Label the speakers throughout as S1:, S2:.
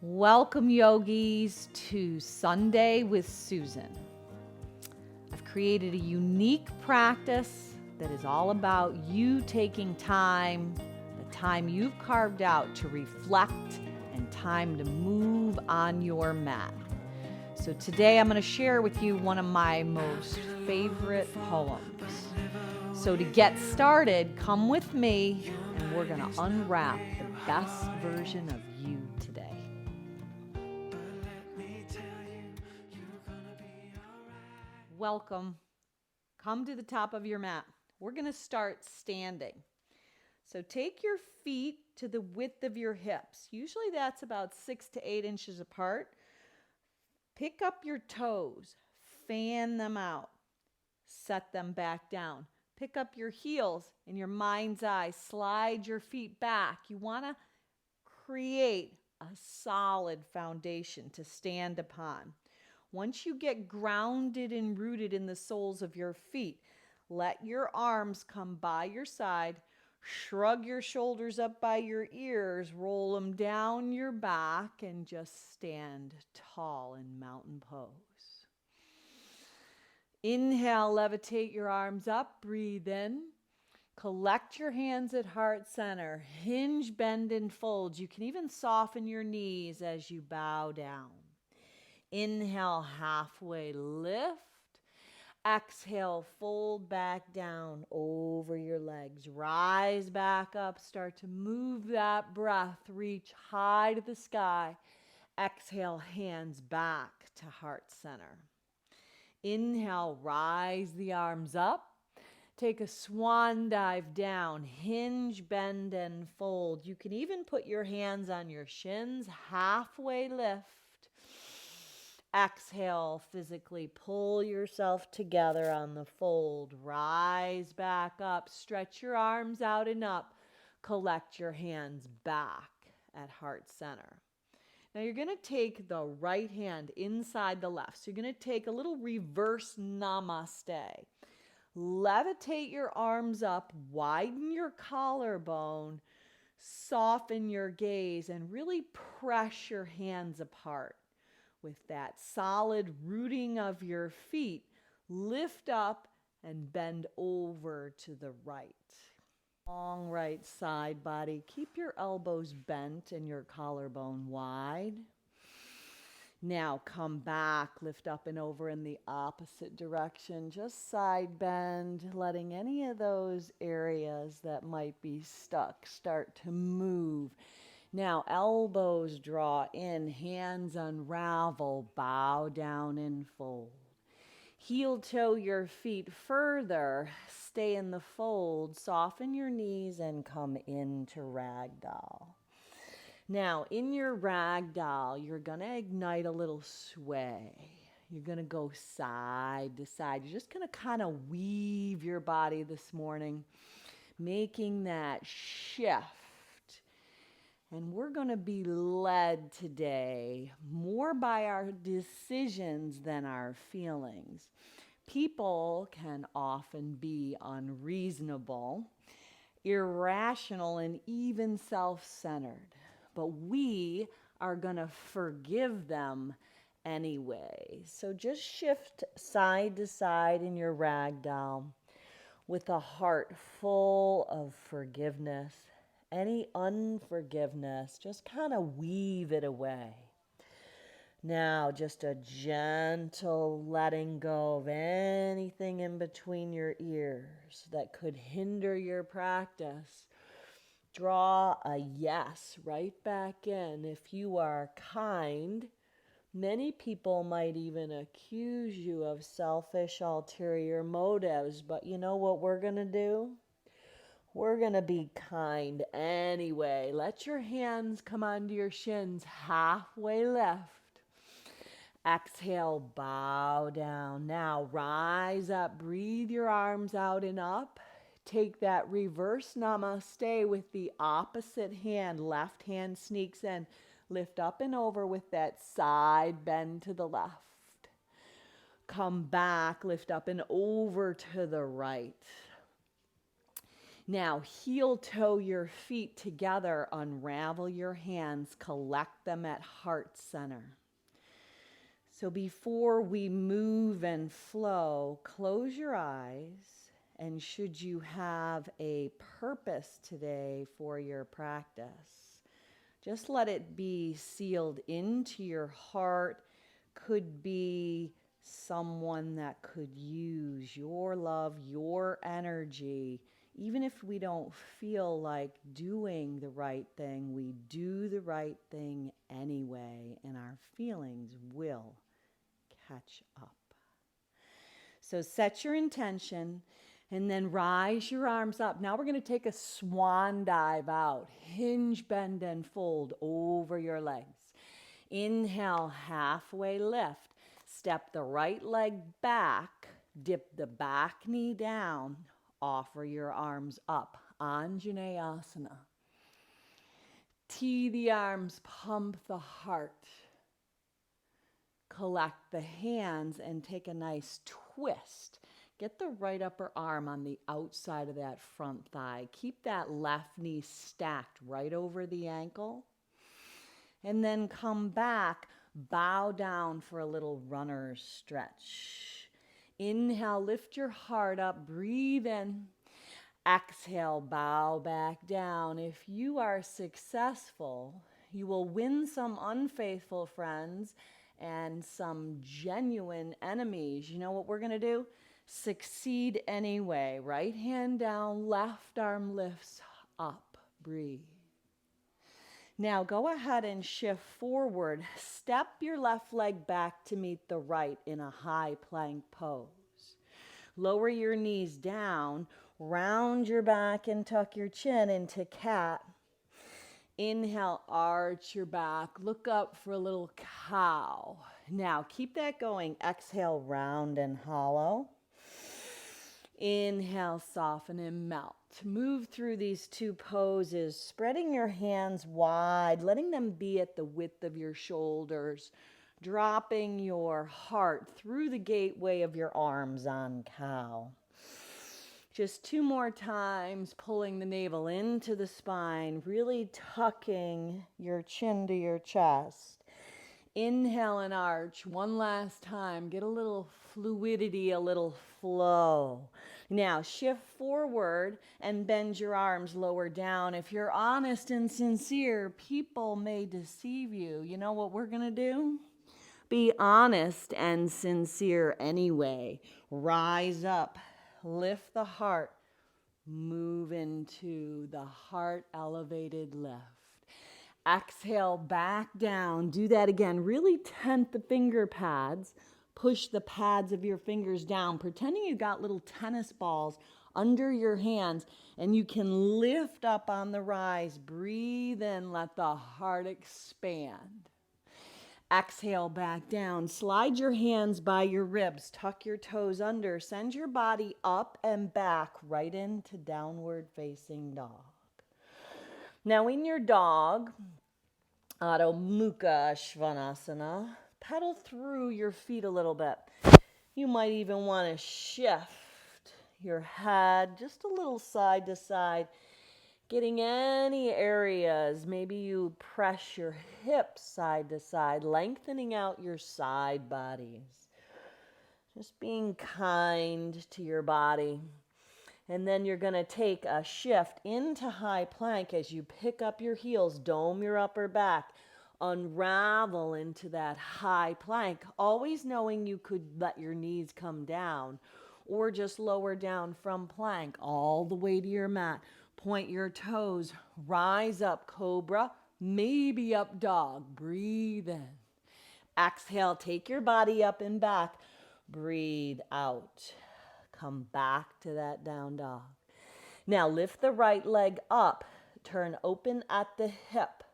S1: Welcome, yogis, to Sunday with Susan. I've created a unique practice that is all about you taking time, the time you've carved out to reflect and time to move on your mat. So today I'm going to share with you one of my most favorite poems. So to get started, come with me and we're going to unwrap the best version of you today. Welcome. Come to the top of your mat. We're going to start standing. So take your feet to the width of your hips. Usually that's about 6 to 8 inches apart. Pick up your toes, fan them out, set them back down. Pick up your heels in your mind's eye, slide your feet back. You want to create a solid foundation to stand upon. Once you get grounded and rooted in the soles of your feet, let your arms come by your side, shrug your shoulders up by your ears, roll them down your back, and just stand tall in mountain pose. Inhale, levitate your arms up, breathe in. Collect your hands at heart center. Hinge, bend, and fold. You can even soften your knees as you bow down. Inhale, halfway lift. Exhale, fold back down over your legs. Rise back up. Start to move that breath. Reach high to the sky. Exhale, hands back to heart center. Inhale, rise the arms up. Take a swan dive down. Hinge, bend, and fold. You can even put your hands on your shins. Halfway lift. Exhale, physically pull yourself together on the fold. Rise back up. Stretch your arms out and up. Collect your hands back at heart center. Now you're going to take the right hand inside the left. So you're going to take a little reverse namaste. Levitate your arms up, widen your collarbone, soften your gaze, and really press your hands apart. With that solid rooting of your feet, lift up and bend over to the right. Long right side body. Keep your elbows bent and your collarbone wide. Now come back, lift up and over in the opposite direction. Just side bend, letting any of those areas that might be stuck start to move. Now elbows draw in, hands unravel, bow down and fold. Heel toe your feet further, stay in the fold, soften your knees and come into ragdoll. Now, in your ragdoll, you're going to ignite a little sway. You're going to go side to side. You're just going to kind of weave your body this morning, making that shift. And we're going to be led today more by our decisions than our feelings. People can often be unreasonable, irrational, and even self-centered. But we are going to forgive them anyway. So just shift side to side in your ragdoll with a heart full of forgiveness. Any unforgiveness, just kind of weave it away. Now, just a gentle letting go of anything in between your ears that could hinder your practice. Draw a yes right back in. If you are kind, many people might even accuse you of selfish ulterior motives, but you know what we're going to do? We're going to be kind anyway. Let your hands come onto your shins, halfway left. Exhale, bow down. Now rise up, breathe your arms out and up. Take that reverse namaste with the opposite hand. Left hand sneaks in. Lift up and over with that side bend to the left. Come back, lift up and over to the right. Now, heel toe your feet together, unravel your hands, collect them at heart center. So before we move and flow, close your eyes, and should you have a purpose today for your practice, just let it be sealed into your heart. Could be someone that could use your love, your energy. Even if we don't feel like doing the right thing, we do the right thing anyway, and our feelings will catch up. So set your intention and then rise your arms up. Now we're going to take a swan dive out. Hinge, bend, and fold over your legs. Inhale, halfway lift. Step the right leg back. Dip the back knee down. Offer your arms up. Anjaneyasana. Tee the arms, pump the heart. Collect the hands and take a nice twist. Get the right upper arm on the outside of that front thigh. Keep that left knee stacked right over the ankle. And then come back, bow down for a little runner's stretch. Inhale, lift your heart up, breathe in. Exhale, bow back down. If you are successful, you will win some unfaithful friends and some genuine enemies. You know what we're going to do? Succeed anyway. Right hand down, left arm lifts up. Breathe. Now go ahead and shift forward. Step your left leg back to meet the right in a high plank pose. Lower your knees down, round your back and tuck your chin into cat. Inhale, arch your back, look up for a little cow. Now keep that going. Exhale, round and hollow. Inhale, soften and melt. Move through these two poses, spreading your hands wide, letting them be at the width of your shoulders, dropping your heart through the gateway of your arms on cow. Just 2 more times, pulling the navel into the spine, really tucking your chin to your chest. Inhale and arch. One last time. Get a little fluidity, a little flow. Now shift forward and bend your arms lower down. If you're honest and sincere, people may deceive you. You know what we're going to do? Be honest and sincere anyway. Rise up. Lift the heart. Move into the heart elevated lift. Exhale, back down. Do that again. Really tent the finger pads. Push the pads of your fingers down, pretending you got little tennis balls under your hands, and you can lift up on the rise. Breathe in, let the heart expand. Exhale, back down. Slide your hands by your ribs. Tuck your toes under. Send your body up and back right into downward facing dog. Now in your dog, Adho Mukha Svanasana, pedal through your feet a little bit. You might even want to shift your head just a little side to side, getting any areas. Maybe you press your hips side to side, lengthening out your side bodies. Just being kind to your body. And then you're going to take a shift into high plank as you pick up your heels, dome your upper back, unravel into that high plank, always knowing you could let your knees come down or just lower down from plank all the way to your mat. Point your toes, rise up, cobra, maybe up dog. Breathe in. Exhale, take your body up and back. Breathe out. Come back to that down dog. Now lift the right leg up. Turn open at the hip.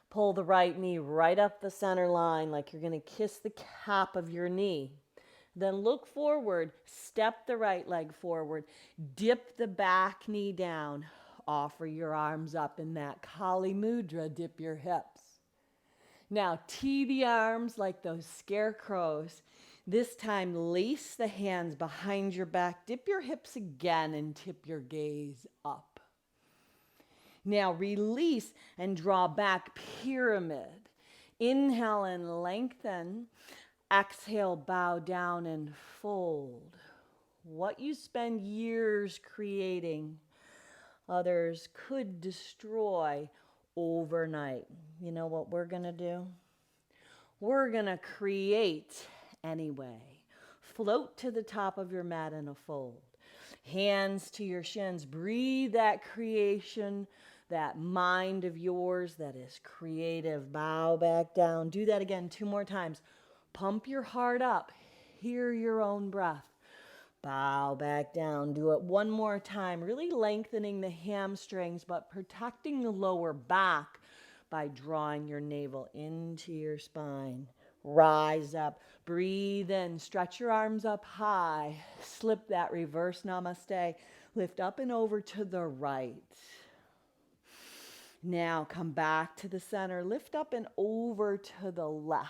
S1: Pull the right knee right up the center line like you're going to kiss the cap of your knee. Then look forward. Step the right leg forward. Dip the back knee down. Offer your arms up in that Kali Mudra. Dip your hips. Now tee the arms like those scarecrows. This time, lace the hands behind your back. Dip your hips again and tip your gaze up. Now release and draw back, pyramid. Inhale and lengthen. Exhale, bow down and fold. What you spend years creating, others could destroy overnight. You know what we're going to do? We're going to create anyway. Float to the top of your mat in a fold. Hands to your shins. Breathe that creation, that mind of yours that is creative. Bow back down. Do that again 2 more times. Pump your heart up. Hear your own breath. Bow back down. Do it 1 more time. Really lengthening the hamstrings, but protecting the lower back by drawing your navel into your spine. Rise up. Breathe in. Stretch your arms up high. Slip that reverse namaste. Lift up and over to the right. Now come back to the center. Lift up and over to the left.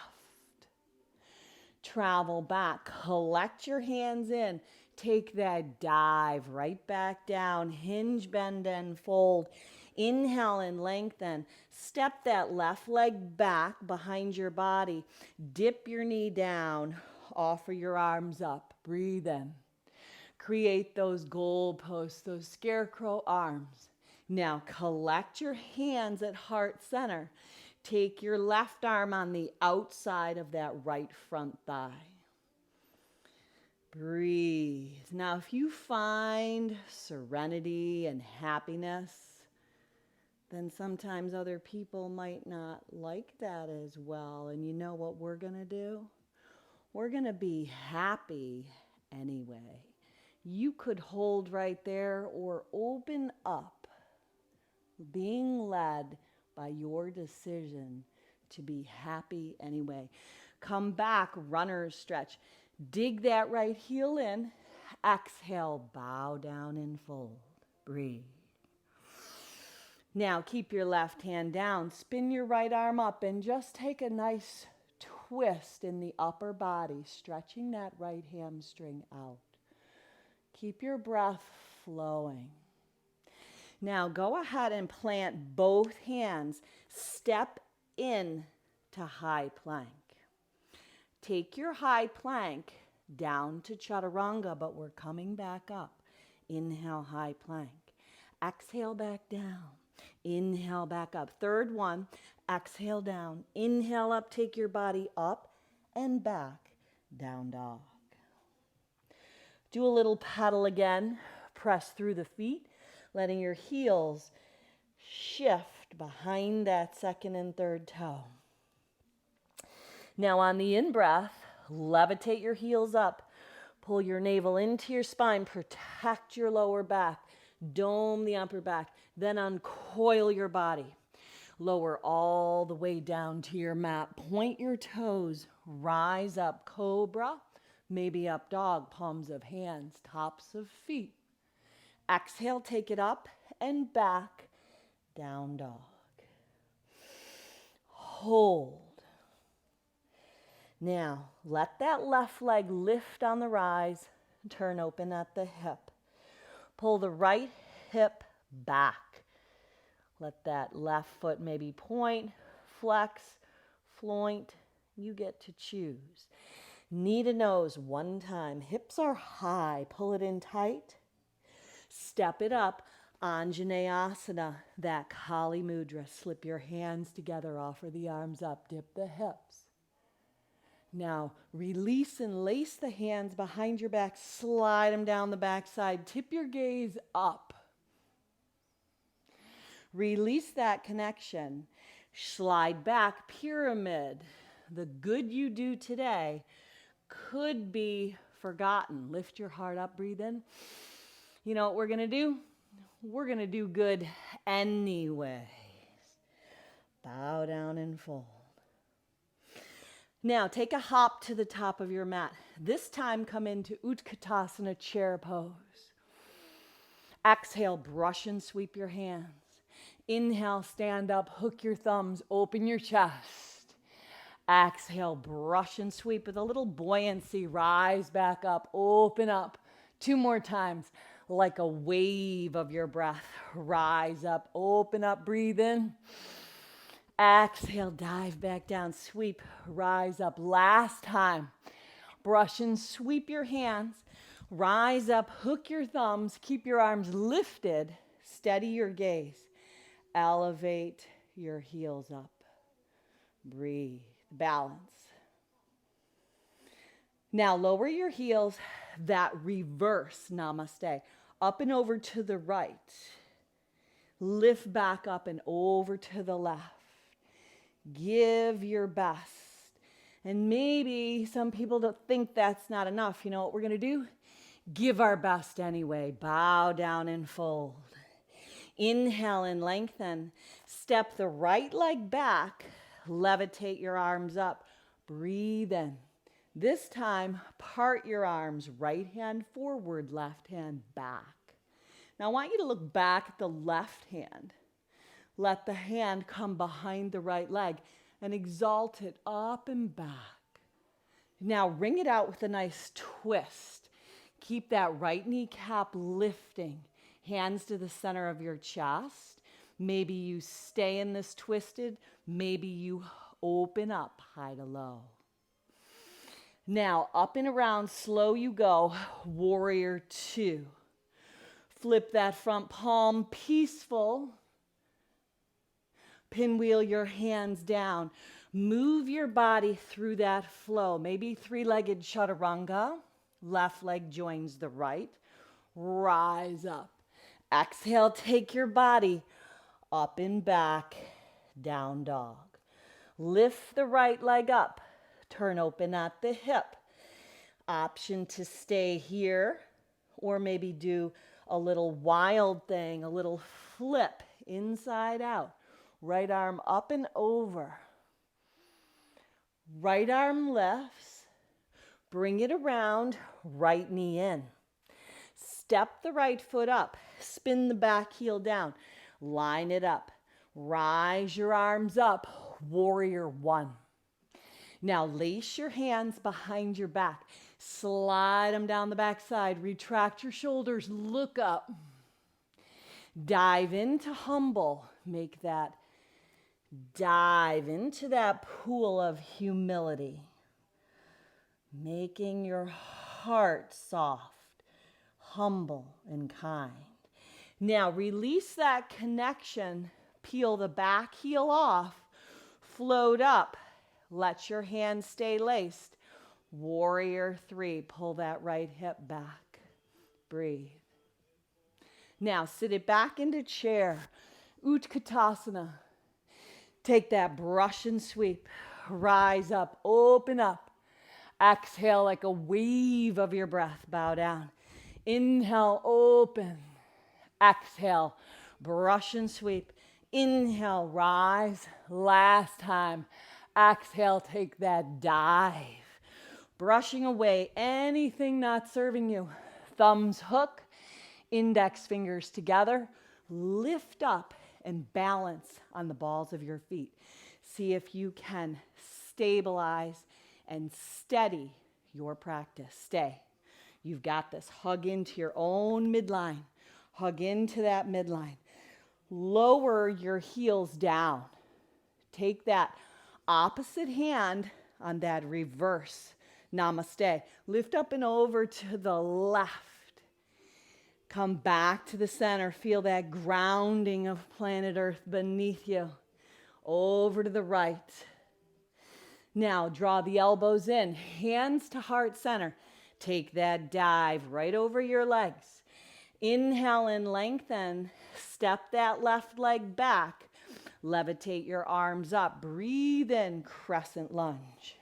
S1: Travel back. Collect your hands in. Take that dive right back down. Hinge, bend, and fold. Inhale and lengthen. Step that left leg back behind your body. Dip your knee down. Offer your arms up. Breathe in. Create those goalposts, those scarecrow arms. Now collect your hands at heart center. Take your left arm on the outside of that right front thigh. Breathe. Now, if you find serenity and happiness, then sometimes other people might not like that as well. And you know what we're going to do? We're going to be happy anyway. You could hold right there or open up, being led by your decision to be happy anyway. Come back, runner's stretch. Dig that right heel in. Exhale, bow down and fold. Breathe. Now keep your left hand down. Spin your right arm up and just take a nice twist in the upper body, stretching that right hamstring out. Keep your breath flowing. Now go ahead and plant both hands. Step in to high plank. Take your high plank down to chaturanga, but we're coming back up. Inhale, high plank. Exhale, back down. Inhale, back up. Third one, exhale down. Inhale up, take your body up and back, down dog. Do a little pedal again. Press through the feet, letting your heels shift behind that second and third toe. Now on the in-breath, levitate your heels up. Pull your navel into your spine. Protect your lower back. Dome the upper back. Then uncoil your body. Lower all the way down to your mat. Point your toes. Rise up, cobra. Maybe up dog, palms of hands, tops of feet. Exhale, take it up and back, down dog. Hold. Now, let that left leg lift on the rise. Turn open at the hip. Pull the right hip back. Let that left foot maybe point, flex, floint. You get to choose. Knee to nose 1 time. Hips are high. Pull it in tight. Step it up. Anjaneyasana, that Kali Mudra. Slip your hands together. Offer the arms up. Dip the hips. Now, release and lace the hands behind your back. Slide them down the backside. Tip your gaze up. Release that connection. Slide back, pyramid. The good you do today could be forgotten. Lift your heart up, breathe in. You know what we're going to do? We're going to do good anyways. Bow down and fold. Now, take a hop to the top of your mat. This time, come into Utkatasana, chair pose. Exhale, brush and sweep your hands. Inhale, stand up, hook your thumbs, open your chest. Exhale, brush and sweep with a little buoyancy. Rise back up, open up. 2 more times, like a wave of your breath. Rise up, open up, breathe in. Exhale, dive back down, sweep, rise up. Last time, brush and sweep your hands. Rise up, hook your thumbs, keep your arms lifted, steady your gaze. Elevate your heels up. Breathe, balance. Now lower your heels, that reverse namaste, up and over to the right. Lift back up and over to the left. Give your best. And maybe some people don't think that's not enough. You know what we're going to do? Give our best anyway. Bow down and fold. Inhale and lengthen. Step the right leg back. Levitate your arms up. Breathe in. This time, part your arms. Right hand forward, left hand back. Now I want you to look back at the left hand. Let the hand come behind the right leg and exalt it up and back. Now ring it out with a nice twist. Keep that right kneecap lifting. Hands to the center of your chest. Maybe you stay in this twisted. Maybe you open up high to low. Now up and around, slow you go. Warrior 2. Flip that front palm, peaceful. Pinwheel your hands down. Move your body through that flow. Maybe 3-legged chaturanga. Left leg joins the right. Rise up. Exhale, take your body up and back, down dog. Lift the right leg up. Turn open at the hip. Option to stay here or maybe do a little wild thing, a little flip inside out. Right arm up and over. Right arm lifts. Bring it around. Right knee in. Step the right foot up. Spin the back heel down. Line it up. Rise your arms up. Warrior 1. Now lace your hands behind your back. Slide them down the back side. Retract your shoulders. Look up. Dive into humble. Make that dive into that pool of humility. Making your heart soft, humble, and kind. Now release that connection. Peel the back heel off. Float up. Let your hands stay laced. Warrior 3. Pull that right hip back. Breathe. Now sit it back into chair. Utkatasana. Take that brush and sweep. Rise up. Open up. Exhale like a wave of your breath. Bow down. Inhale. Open. Exhale. Brush and sweep. Inhale. Rise. Last time. Exhale. Take that dive. Brushing away anything not serving you. Thumbs hook. Index fingers together. Lift up and balance on the balls of your feet. See if you can stabilize and steady your practice. Stay. You've got this. Hug into your own midline. Hug into that midline. Lower your heels down. Take that opposite hand on that reverse namaste. Lift up and over to the left. Come back to the center. Feel that grounding of planet Earth beneath you. Over to the right. Now draw the elbows in. Hands to heart center. Take that dive right over your legs. Inhale and lengthen. Step that left leg back. Levitate your arms up. Breathe in, crescent lunge.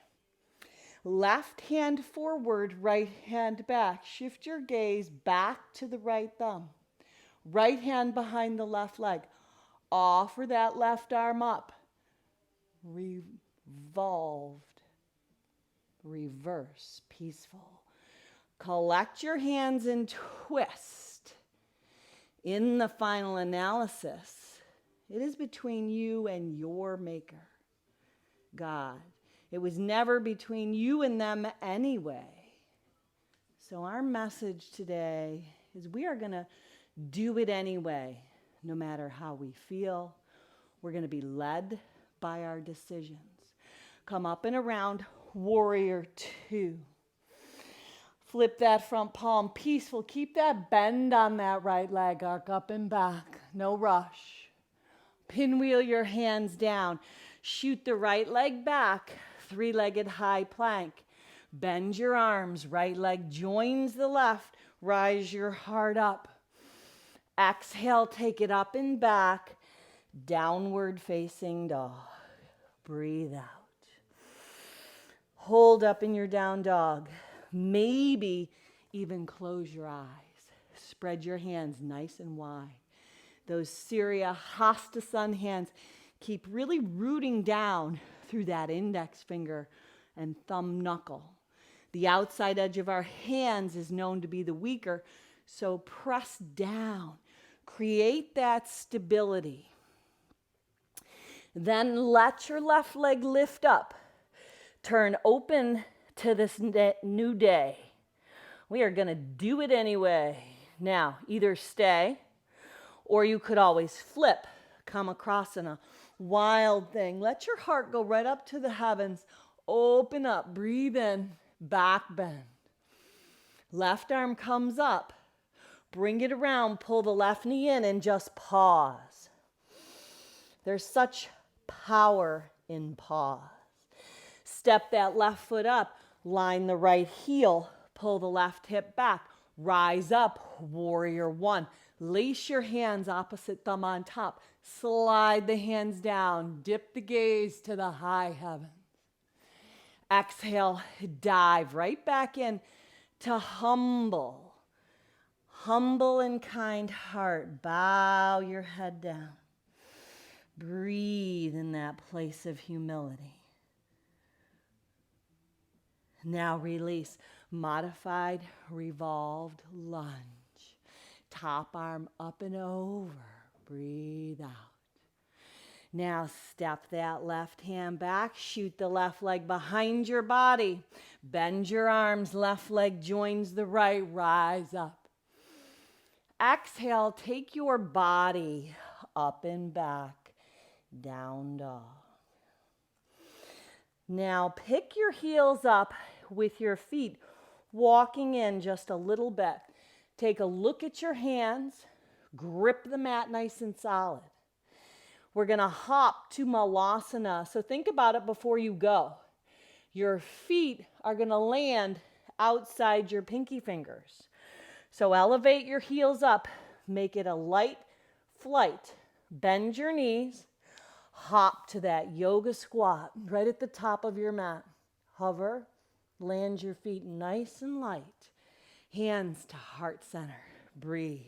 S1: Left hand forward, right hand back. Shift your gaze back to the right thumb. Right hand behind the left leg. Offer that left arm up. Revolved. Reverse. Peaceful. Collect your hands and twist. In the final analysis, it is between you and your maker, God. It was never between you and them anyway. So our message today is we are going to do it anyway, no matter how we feel. We're going to be led by our decisions. Come up and around, warrior two. Flip that front palm, peaceful. Keep that bend on that right leg, arc up and back. No rush. Pinwheel your hands down. Shoot the right leg back, three-legged high plank. Bend your arms, right leg joins the left. Rise your heart up. Exhale, take it up and back. Downward facing dog. Breathe out. Hold up in your down dog. Maybe even close your eyes. Spread your hands nice and wide. Those Surya Hasta Sun hands keep really rooting down through that index finger and thumb knuckle. The outside edge of our hands is known to be the weaker, so press down. Create that stability. Then let your left leg lift up. Turn open to this new day. We are going to do it anyway. Now, either stay or you could always flip, come across in a wild thing. Let your heart go right up to the heavens. Open up, breathe in, back bend. Left arm comes up. Bring it around, pull the left knee in and just pause. There's such power in pause. Step that left foot up, line the right heel, pull the left hip back, rise up, warrior one. Lace your hands opposite thumb on top, slide the hands down, dip the gaze to the high heavens. Exhale, dive right back in to humble. Humble and kind heart, bow your head down. Breathe in that place of humility. Now release, modified revolved lunge. Top arm up and over, breathe out. Now step that left hand back, shoot the left leg behind your body. Bend your arms, left leg joins the right, rise up. Exhale, take your body up and back, down dog. Now pick your heels up with your feet, walking in just a little bit. Take a look at your hands, grip the mat nice and solid. We're going to hop to Malasana, so think about it before you go. Your feet are going to land outside your pinky fingers. So elevate your heels up, make it a light flight. Bend your knees, hop to that yoga squat right at the top of your mat. Hover, land your feet nice and light. Hands to heart center, breathe.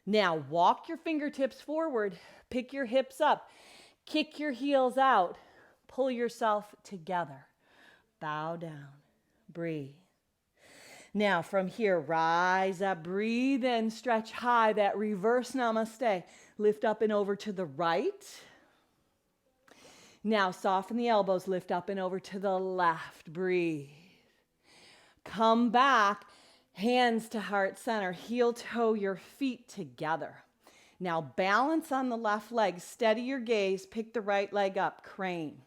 S1: Now walk your fingertips forward, pick your hips up, kick your heels out, pull yourself together. Bow down, breathe. Now from here, rise up, breathe in, stretch high, that reverse namaste. Lift up and over to the right. Now soften the elbows, lift up and over to the left, breathe. Come back, hands to heart center, heel toe your feet together. Now balance on the left leg, steady your gaze, pick the right leg up, crane.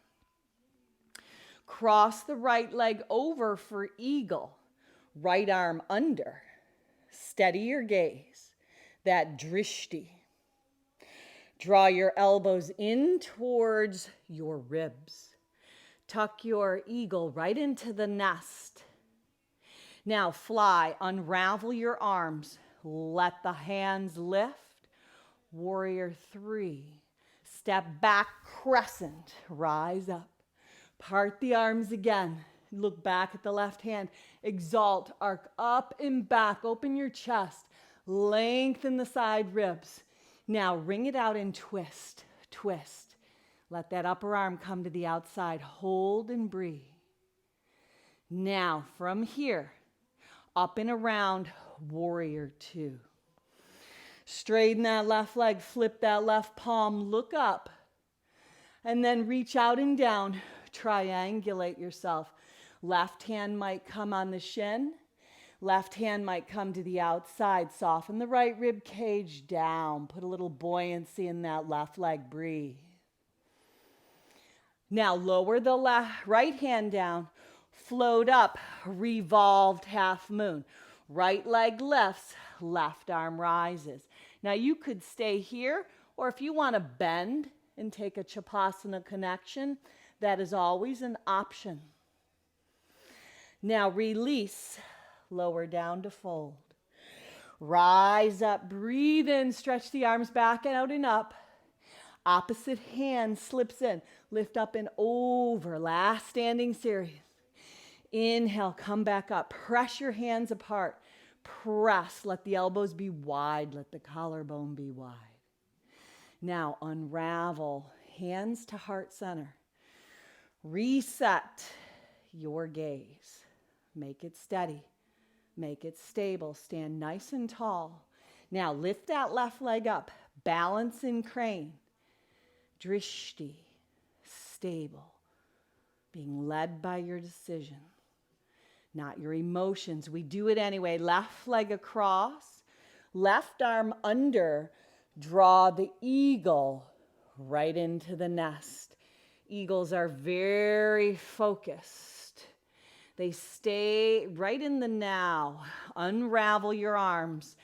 S1: Cross the right leg over for eagle, right arm under. Steady your gaze, that drishti. Draw your elbows in towards your ribs. Tuck your eagle right into the nest. Now fly, unravel your arms. Let the hands lift. Warrior three. Step back, crescent. Rise up. Part the arms again. Look back at the left hand. Exalt, arc up and back. Open your chest. Lengthen the side ribs. Now wring it out and twist, twist. Let that upper arm come to the outside. Hold and breathe. Now from here, up and around, warrior two. Straighten that left leg, flip that left palm, look up. And then reach out and down. triangulate yourself. Left hand might come on the shin. Left hand might come to the outside. Soften the right rib cage down. Put a little buoyancy in that left leg. Breathe. Now lower the right hand down. Float up. Revolved half moon. Right leg lifts. Left arm rises. Now you could stay here, or if you want to bend and take a Chapasana connection, that is always an option. Now release. Lower down to fold. Rise up, breathe in, stretch the arms back and out and up. Opposite hand slips in. Lift up and over. Last standing series. Inhale, come back up. Press your hands apart. Press. Let the elbows be wide. Let the collarbone be wide. Now unravel. Hands to heart center. Reset your gaze. Make it steady. Make it stable. Stand nice and tall. Now lift that left leg up. Balance in crane. Drishti. Stable. Being led by your decision, not your emotions. We do it anyway. Left leg across. Left arm under. Draw the eagle right into the nest. Eagles are very focused. They stay right in the now. Unravel your arms.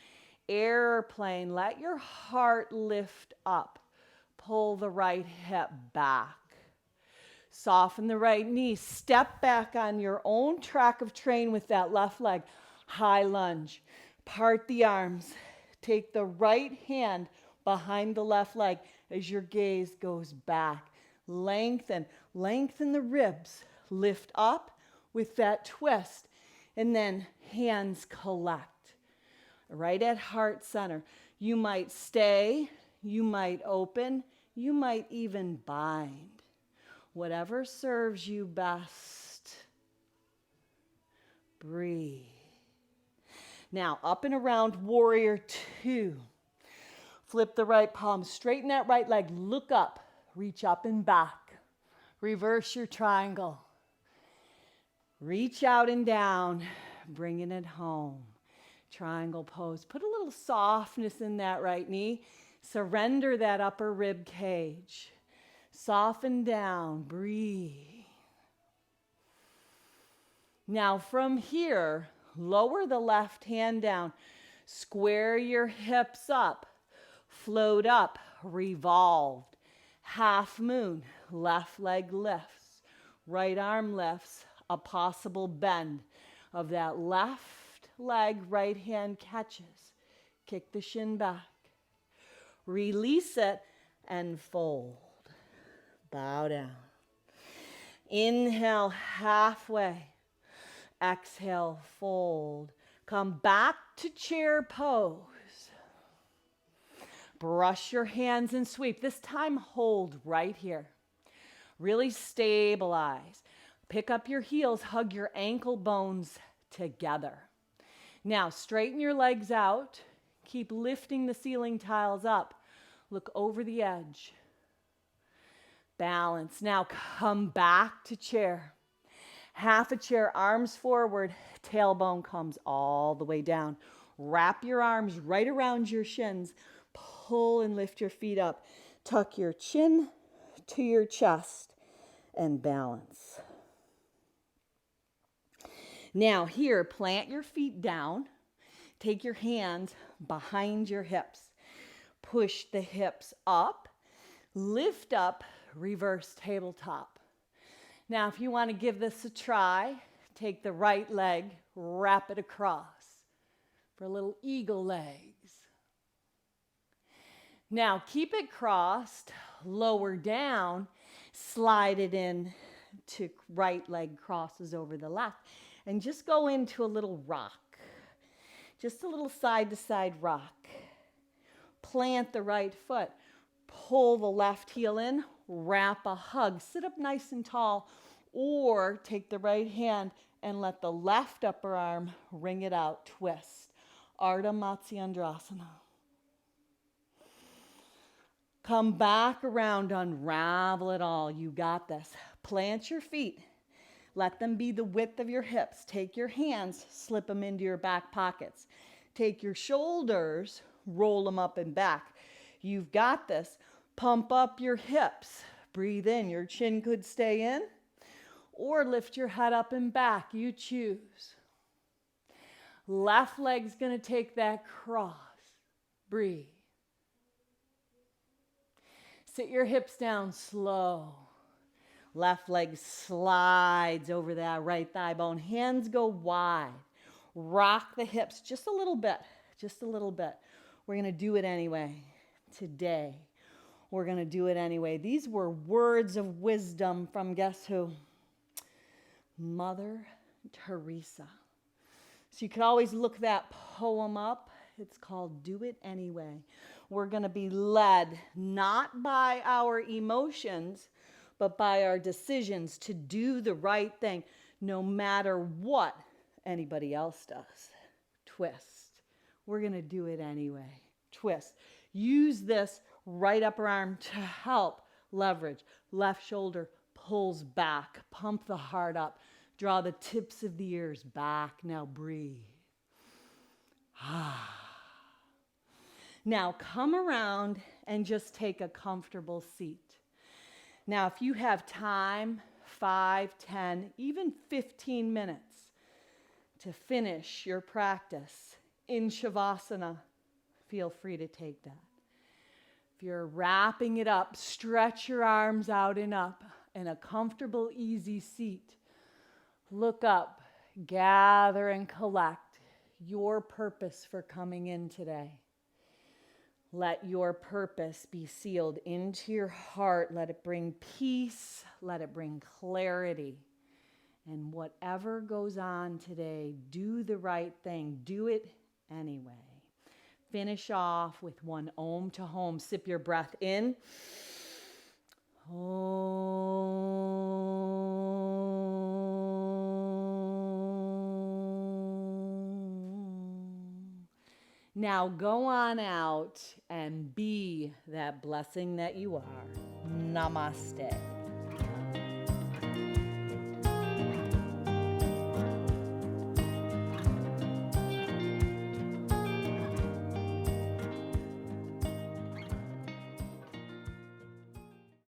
S1: Airplane. Let your heart lift up. Pull the right hip back. Soften the right knee. Step back on your own track of train with that left leg. High lunge. Part the arms. Take the right hand behind the left leg as your gaze goes back. Lengthen. Lengthen the ribs. Lift up with that twist, and then hands collect right at heart center. You might stay, you might open, you might even bind. Whatever serves you best. Breathe. Now up and around warrior two. Flip the right palm, straighten that right leg, look up, reach up and back. Reverse your triangle. Reach out and down, bringing it home. Triangle pose. Put a little softness in that right knee. Surrender that upper rib cage. Soften down, breathe. Now from here, lower the left hand down. Square your hips up. Float up, revolved. Half moon, left leg lifts. Right arm lifts. A possible bend of that left leg, right hand catches. Kick the shin back. Release it and fold. Bow down. Inhale halfway. Exhale, fold. Come back to chair pose. Brush your hands and sweep. This time hold right here. Really stabilize. Pick up your heels, hug your ankle bones together. Now straighten your legs out. Keep lifting the ceiling tiles up. Look over the edge. Balance. Now come back to chair. Half a chair, arms forward, tailbone comes all the way down. Wrap your arms right around your shins. Pull and lift your feet up. Tuck your chin to your chest and balance. Now here, plant your feet down. Take your hands behind your hips. Push the hips up. Lift up, reverse tabletop. Now if you want to give this a try, take the right leg, wrap it across for a little eagle legs. Now keep it crossed, lower down, slide it in to right leg crosses over the left. And just go into a little rock. Just a little side-to-side rock. Plant the right foot. Pull the left heel in. Wrap a hug. Sit up nice and tall. Or take the right hand and let the left upper arm ring it out. Twist. Ardha Matsyendrasana. Come back around, unravel it all. You got this. Plant your feet. Let them be the width of your hips. Take your hands, slip them into your back pockets. Take your shoulders, roll them up and back. You've got this. Pump up your hips. Breathe in. Your chin could stay in or lift your head up and back. You choose. Left leg's going to take that cross. Breathe. Sit your hips down slow. Left leg slides over that right thigh bone. Hands go wide. Rock the hips just a little bit. Just a little bit. We're going to do it anyway. Today, we're going to do it anyway. These were words of wisdom from guess who? Mother Teresa. So you could always look that poem up. It's called Do It Anyway. We're going to be led not by our emotions, but by our decisions to do the right thing, no matter what anybody else does. Twist. We're going to do it anyway. Twist. Use this right upper arm to help leverage. Left shoulder pulls back. Pump the heart up. Draw the tips of the ears back. Now breathe. Now come around and just take a comfortable seat. Now, if you have time, 5, 10, even 15 minutes to finish your practice in Shavasana, feel free to take that. If you're wrapping it up, stretch your arms out and up in a comfortable, easy seat. Look up, gather and collect your purpose for coming in today. Let your purpose be sealed into your heart. Let it bring peace. Let it bring clarity. And whatever goes on today, do the right thing. Do it anyway. Finish off with one Om to Home. Sip your breath in. Now go on out and be that blessing that you are. Namaste.